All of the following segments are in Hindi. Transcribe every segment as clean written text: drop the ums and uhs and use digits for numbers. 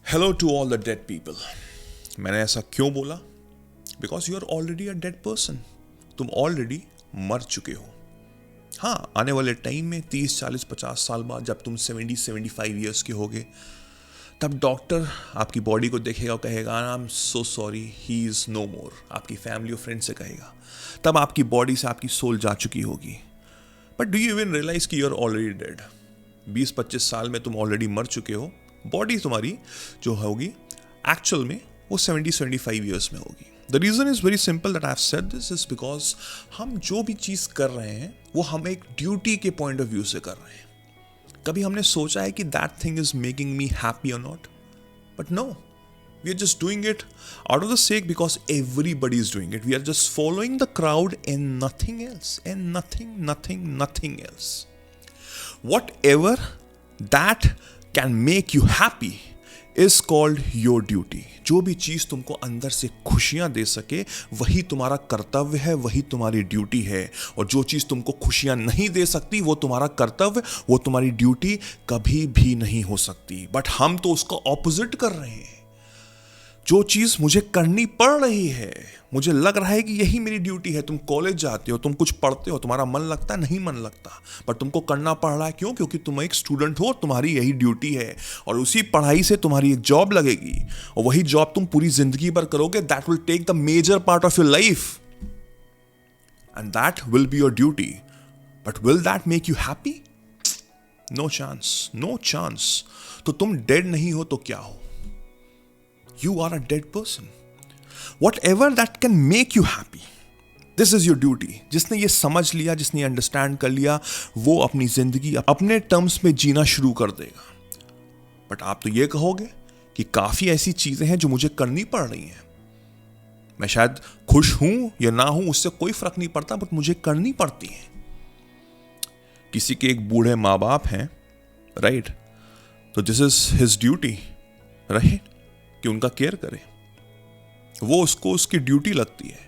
Hello to all the dead people. मैंने ऐसा क्यों बोला? Because you are already a dead person. तुम ऑलरेडी मर चुके हो। हाँ, आने वाले टाइम में 30, 40, 50 साल बाद जब तुम 70, 75 ईयर्स के होगे, तब डॉक्टर आपकी बॉडी को देखेगा और कहेगा I am so sorry, he is no more. आपकी फैमिली और फ्रेंड से कहेगा। तब आपकी बॉडी से आपकी सोल जा चुकी होगी। But do you even realise कि यू आर ऑलरेडी डेड? 20-25 साल में तुम ऑलरेडी मर चुके हो। बॉडी तुम्हारी जो होगी एक्चुअल में वो 70-75 ईयर्स में होगी। The reason is very simple that I have said this is because हम जो भी चीज़ कर रहे हैं वो हम एक ड्यूटी के पॉइंट ऑफ व्यू से कर रहे हैं। कभी हमने सोचा है कि that thing is making me happy और not? But no, we are just doing it out of the sake because everybody is doing it. We are just following the crowd and nothing else, and nothing else. Whatever that can make you happy is called your duty. जो भी चीज़ तुमको अंदर से खुशियाँ दे सके वही तुम्हारा कर्तव्य है, वही तुम्हारी ड्यूटी है। और जो चीज़ तुमको खुशियाँ नहीं दे सकती वो तुम्हारा कर्तव्य, वो तुम्हारी ड्यूटी कभी भी नहीं हो सकती। बट हम तो उसका ऑपोजिट कर रहे हैं। जो चीज़ मुझे करनी पड़ रही है, मुझे लग रहा है कि यही मेरी ड्यूटी है। तुम कॉलेज जाते हो, तुम कुछ पढ़ते हो, तुम्हारा मन लगता है? नहीं मन लगता, पर तुमको करना पड़ रहा है। क्यों? क्योंकि तुम एक स्टूडेंट हो, तुम्हारी यही ड्यूटी है। और उसी पढ़ाई से तुम्हारी एक जॉब लगेगी और वही जॉब तुम पूरी जिंदगी भर करोगे। That will take the major part of your life and that will be your duty. But will that make you happy? No chance, no chance. तो तुम डेड नहीं हो तो क्या हो? You are a dead person. Whatever that can make you happy, this is your duty. जिसने ये समझ लिया, जिसने ये अंडरस्टैंड कर लिया, वो अपनी जिंदगी अपने टर्म्स में जीना शुरू कर देगा। बट आप तो ये कहोगे कि काफी ऐसी चीजें हैं जो मुझे करनी पड़ रही हैं। मैं शायद खुश हूं या ना हूं उससे कोई फर्क नहीं पड़ता, बट मुझे करनी पड़ती है। किसी के एक बूढ़े माँ बाप हैं, राइट? तो this is his duty, right, कि उनका केयर करे। वो उसको उसकी ड्यूटी लगती है।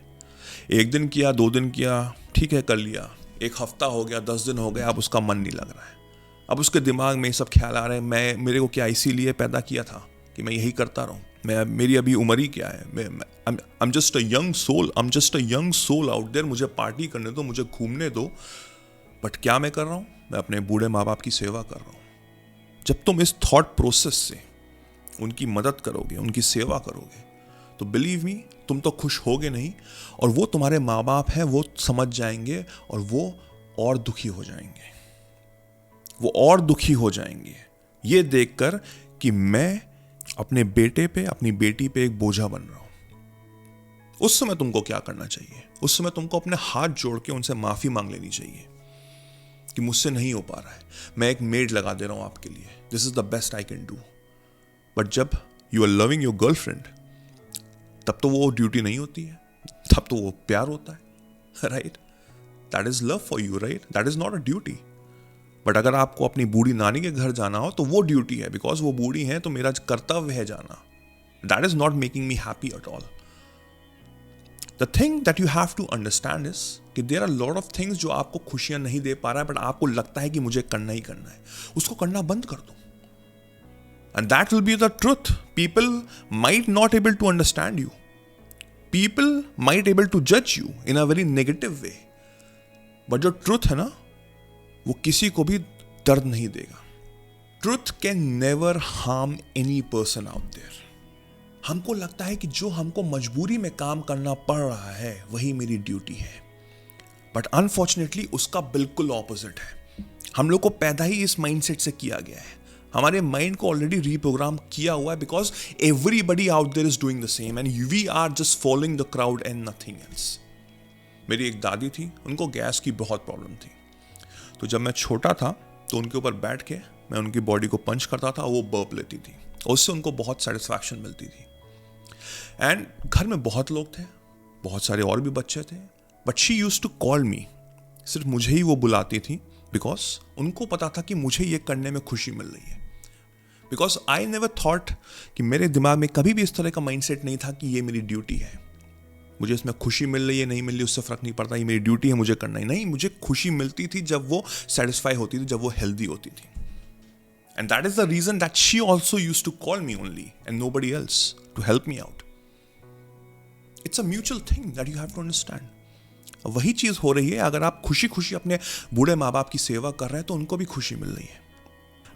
एक दिन किया, 2 दिन किया, ठीक है, कर लिया। 1 हफ्ता हो गया, 10 दिन हो गए, अब उसका मन नहीं लग रहा है। अब उसके दिमाग में ये सब ख्याल आ रहे हैं, मेरे को क्या इसीलिए पैदा किया था कि मैं यही करता रहूं? मेरी अभी उम्र ही क्या है? I am just a young soul, I am just a young soul out there. मुझे पार्टी करने दो, मुझे घूमने दो। बट क्या मैं कर रहा हूं? मैं अपने बूढ़े माँ बाप की सेवा कर रहा हूं। जब तुम इस थॉट प्रोसेस से उनकी मदद करोगे, उनकी सेवा करोगे, तो बिलीव मी, तुम तो खुश होगे नहीं, और वो तुम्हारे माँ बाप हैं, वो समझ जाएंगे और वो और दुखी हो जाएंगे। वो और दुखी हो जाएंगे ये देखकर कि मैं अपने बेटे पे, अपनी बेटी पे एक बोझा बन रहा हूं। उस समय तुमको क्या करना चाहिए? उस समय तुमको अपने हाथ जोड़ के उनसे माफी मांग लेनी चाहिए कि मुझसे नहीं हो पा रहा है, मैं एक मेड लगा दे रहा हूं आपके लिए, this is the best I can do. But जब you are loving your girlfriend, तब तो वो ड्यूटी नहीं होती है, तब तो वो प्यार होता है, right? That is love for you, right? That is not a duty. But अगर आपको अपनी बूढ़ी नानी के घर जाना हो तो वो ड्यूटी है, बिकॉज वो बूढ़ी है तो मेरा कर्तव्य है जाना। That is not making me happy at all. The thing that you have to understand is कि there are lot of things जो आपको खुशियां नहीं दे पा रहा है, बट आपको लगता है कि मुझे करना ही करना है। उसको करना बंद कर दो। And that will be the truth. People might not able to understand you. People might able to judge you in a very negative way. But जो truth है ना, वो किसी को भी दर्द नहीं देगा। Truth can never harm any person out there. हमको लगता है कि जो हमको मजबूरी में काम करना पड़ रहा है वही मेरी ड्यूटी है, बट अनफॉर्चुनेटली उसका बिल्कुल ऑपोजिट है। हम लोग को पैदा ही इस माइंडसेट से किया गया है। हमारे माइंड को ऑलरेडी रीप्रोग्राम किया हुआ है, because everybody out there is doing the same and we are just following the crowd and nothing else. मेरी एक दादी थी, उनको गैस की बहुत प्रॉब्लम थी। तो जब मैं छोटा था तो उनके ऊपर बैठ के मैं उनकी बॉडी को पंच करता था, वो बर्प लेती थी और उससे उनको बहुत सेटिस्फैक्शन मिलती थी। एंड घर में बहुत लोग थे, बहुत सारे और भी बच्चे थे, but she used to call me. सिर्फ मुझे ही वो बुलाती थी बिकॉज उनको पता था कि मुझे ये करने में खुशी मिल रही है। बिकॉज आई नेवर थॉट कि मेरे दिमाग में कभी भी इस तरह का माइंडसेट नहीं था कि ये मेरी ड्यूटी है, मुझे इसमें खुशी मिल रही है नहीं मिल रही उससे फर्क नहीं पड़ता, ये मेरी ड्यूटी है, मुझे करना ही नहीं। मुझे खुशी मिलती थी जब वो सेटिस्फाई होती थी, जब वो हेल्दी होती थी। And that is the reason that she also used to call me only and nobody else to help me out. It's a mutual thing that you have to understand. वही चीज हो रही है, अगर आप खुशी खुशी अपने बूढ़े माँ बाप की सेवा कर रहे हैं तो उनको भी खुशी मिल रही है.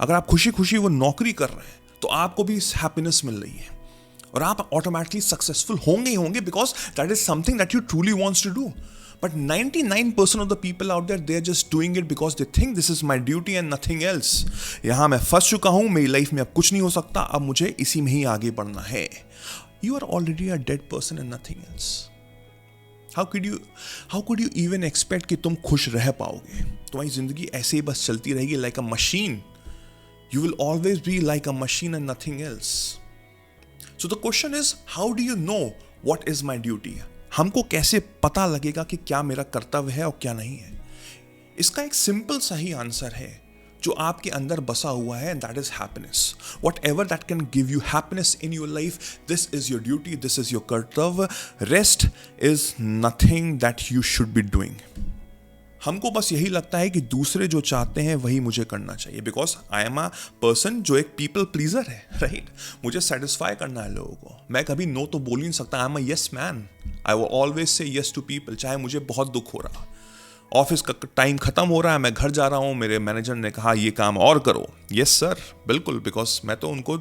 अगर आप खुशी खुशी वो नौकरी कर रहे हैं तो आपको भी हैप्पीनेस मिल रही है, और आप ऑटोमेटिकली सक्सेसफुल होंगे ही होंगे, because that is something that you truly wants to do. But 99% of the people out there, they're just doing it because they think this is my duty and nothing else. यहाँ मैं फंस चुका हूँ, मेरी लाइफ में अब कुछ नहीं हो सकता, अब मुझे इसी में ही आगे बढ़ना है. You are already a dead person and nothing else. How could you even expect कि तुम खुश रह पाओगे? तुम्हारी जिंदगी ऐसे ही बस चलती रहेगी like a machine. You will always be like a machine and nothing else. So the question is, how do you know what is my duty? हमको कैसे पता लगेगा कि क्या मेरा कर्तव्य है और क्या नहीं है? इसका एक सिंपल सा ही आंसर है जो आपके अंदर बसा हुआ है, and that is happiness. Whatever that can give you happiness in your life, this is your duty, this is your कर्तव्य. Rest is nothing that you should be doing. हमको बस यही लगता है कि दूसरे जो चाहते हैं वही मुझे करना चाहिए, because I am a person जो एक पीपल प्लीजर है, राइट? मुझे सेटिस्फाई करना है लोगों को. मैं कभी नो तो बोल ही नहीं सकता. I am a yes man. I will always say yes to people, चाहे मुझे बहुत दुख हो रहा, ऑफिस का टाइम खत्म हो रहा है, मैं घर जा रहा हूँ, मेरे मैनेजर ने कहा ये काम और करो, यस सर, बिल्कुल, बिकॉज मैं तो उनको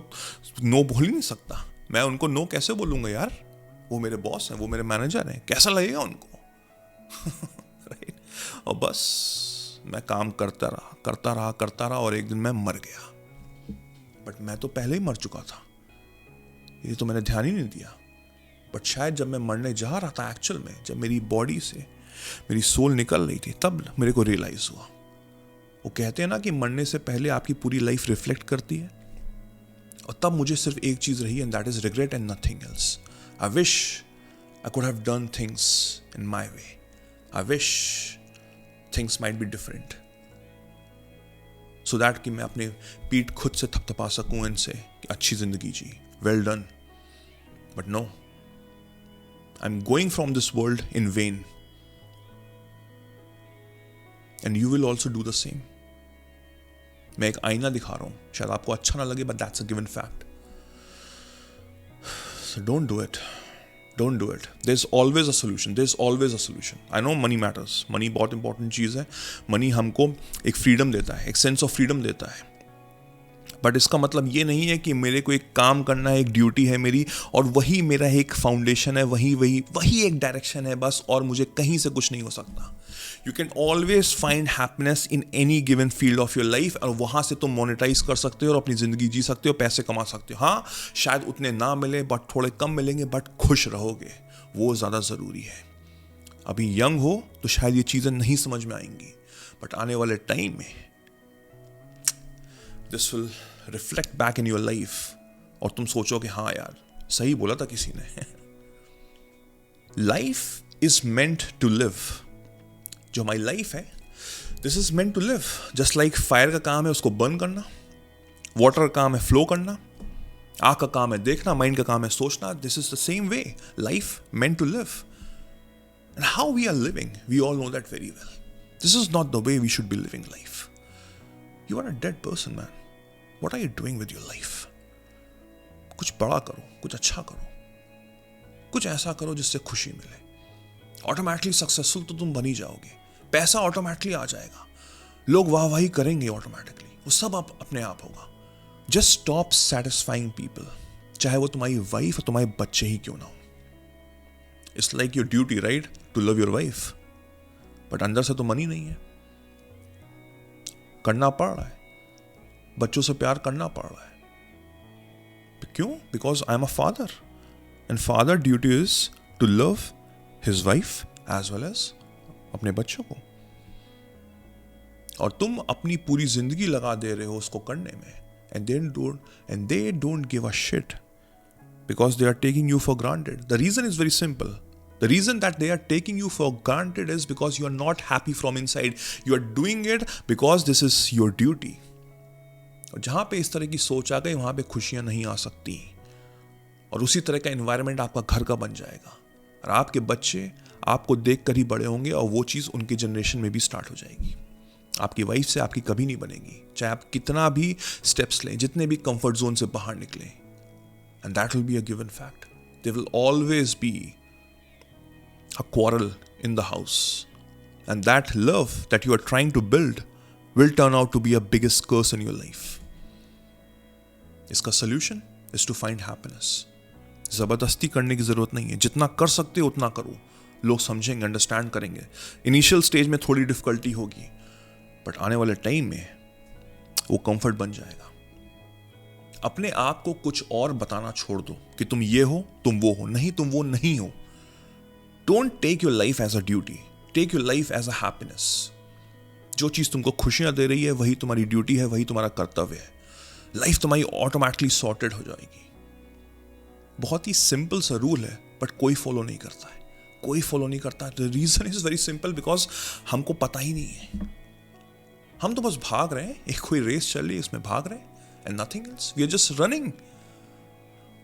नो बोल ही नहीं सकता. मैं उनको नो कैसे बोलूँगा यार? वो मेरे बॉस हैं, वो मेरे मैनेजर हैं, कैसा लगेगा उनको? राइट? और बस मैं काम करता रहा और एक दिन मैं मर गया. बट मैं तो पहले ही मर चुका था, ये तो मैंने ध्यान ही नहीं दिया. बट शायद जब मैं मरने जा रहा था, एक्चुअल में जब मेरी बॉडी से मेरी सोल निकल रही थी, तब मेरे को रियलाइज हुआ. वो कहते हैं ना कि मरने से पहले आपकी पूरी लाइफ रिफ्लेक्ट करती है, और तब मुझे सिर्फ एक चीज रही, and that is regret and nothing else. I wish I could have done things in my way. I wish things might be different, so that कि मैं अपने पीठ खुद से थपथपा सकूं इनसे कि अच्छी जिंदगी जी, well done. But no, I'm going from this world in vain, and you will also do the same. मैं एक आईना दिखा रहा हूं, शायद आपको अच्छा ना लगे, but that's a given fact. So don't do it. Don't do it. There's always a solution. There's always a solution. I know money matters. Money बहुत important चीज़ है. Money हमको एक freedom देता है, एक sense of freedom देता है. बट इसका मतलब ये नहीं है कि मेरे को एक काम करना है, एक ड्यूटी है मेरी, और वही मेरा एक फाउंडेशन है, वही एक डायरेक्शन है बस, और मुझे कहीं से कुछ नहीं हो सकता. You can always find happiness in any given field of your life, और वहाँ से तुम मोनेटाइज कर सकते हो और अपनी ज़िंदगी जी सकते हो, पैसे कमा सकते हो. हाँ, शायद उतने ना मिले, बट थोड़े कम मिलेंगे, बट खुश रहोगे, वो ज़्यादा ज़रूरी है. अभी यंग हो तो शायद ये चीज़ें नहीं समझ में आएंगी, बट आने वाले टाइम में this will reflect back in your life, और तुम सोचो कि हाँ यार, सही बोला था किसी ने. Life is meant to live. जो हमारी लाइफ है, this is meant to live. Just like fire का काम है उसको बर्न करना, वाटर का काम है फ्लो करना, आँख का काम है देखना, माइंड का काम है सोचना. This is the same way life meant to live. And how we are living, we all know that very well. This is not the way we should be living life. You are a dead person man. What are you doing with your life? कुछ बड़ा करो, कुछ अच्छा करो, कुछ ऐसा करो जिससे खुशी मिले. ऑटोमेटिकली सक्सेसफुल तो तुम बन ही जाओगे, पैसा ऑटोमेटिकली आ जाएगा, लोग वाहवाही करेंगे ऑटोमेटिकली, वो सब अपने आप होगा. जस्ट स्टॉप सेटिस्फाइंग पीपल, चाहे वो तुम्हारी वाइफ और तुम्हारे बच्चे ही क्यों ना हो. It's like your duty, right, to love your wife, but अंदर से तो मन ही नहीं है, करना पड़ रहा है, बच्चों से प्यार करना पड़ रहा है. क्यों? Because I am a father, and father duty is to love his wife as well as अपने बच्चों को. और तुम अपनी पूरी जिंदगी लगा दे रहे हो उसको करने में, and they don't give a shit, because they are taking you for granted. The reason is very simple. The reason that they are taking you for granted is because you are not happy from inside. You are doing it because this is your duty. और जहाँ पे इस तरह की सोच आ गई, वहाँ पे खुशियाँ नहीं आ सकती, और उसी तरह का एनवायरनमेंट आपका घर का बन जाएगा, और आपके बच्चे आपको देख कर ही बड़े होंगे, और वो चीज़ उनके जनरेशन में भी स्टार्ट हो जाएगी. आपकी वाइफ से आपकी कभी नहीं बनेगी, चाहे आप कितना भी स्टेप्स लें, जितने भी कंफर्ट जोन से बाहर निकलें. And that will be a given fact. There will always be a quarrel in the house. And that love that you are trying to build will turn out to be a biggest curse in your life. इसका solution is to find happiness. जबरदस्ती करने की जरूरत नहीं है. जितना कर सकते हो उतना करो. लोग समझेंगे, अंडरस्टैंड करेंगे. इनिशियल स्टेज में थोड़ी डिफिकल्टी होगी, बट आने वाले टाइम में वो कंफर्ट बन जाएगा. अपने आप को कुछ और बताना छोड़ दो कि तुम ये हो, तुम वो हो. नहीं, तुम वो नहीं हो. Don't take your life as a duty. Take your life as a happiness. जो चीज तुमको खुशियां दे रही है वही तुम्हारी ड्यूटी है, वही तुम्हारा कर्तव्य है. लाइफ तुम्हारी ऑटोमेटिकली सॉर्टेड हो जाएगी. बहुत ही सिंपल सा रूल है, बट कोई फॉलो नहीं करता है. कोई फॉलो नहीं करता है. The reason is very simple, because हमको पता ही नहीं है. हम तो बस भाग रहे हैं. एक कोई रेस चल रही है, इसमें भाग रहे हैं, and nothing else. We are just running.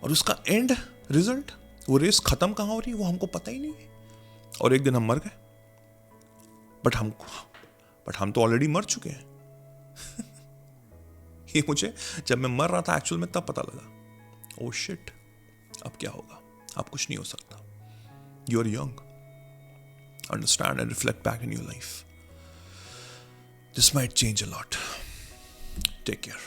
और उसका एंड रिजल्ट, वो रेस खत्म कहां हो रही है, वो हमको पता ही नहीं है. और एक दिन हम मर गए. बट हम तो ऑलरेडी मर चुके हैं. ये मुझे जब मैं मर रहा था एक्चुअल में तब पता लगा. ओ शिट, अब क्या होगा. अब कुछ नहीं हो सकता. You are young. Understand and reflect back in your life. This might change a lot. Take care.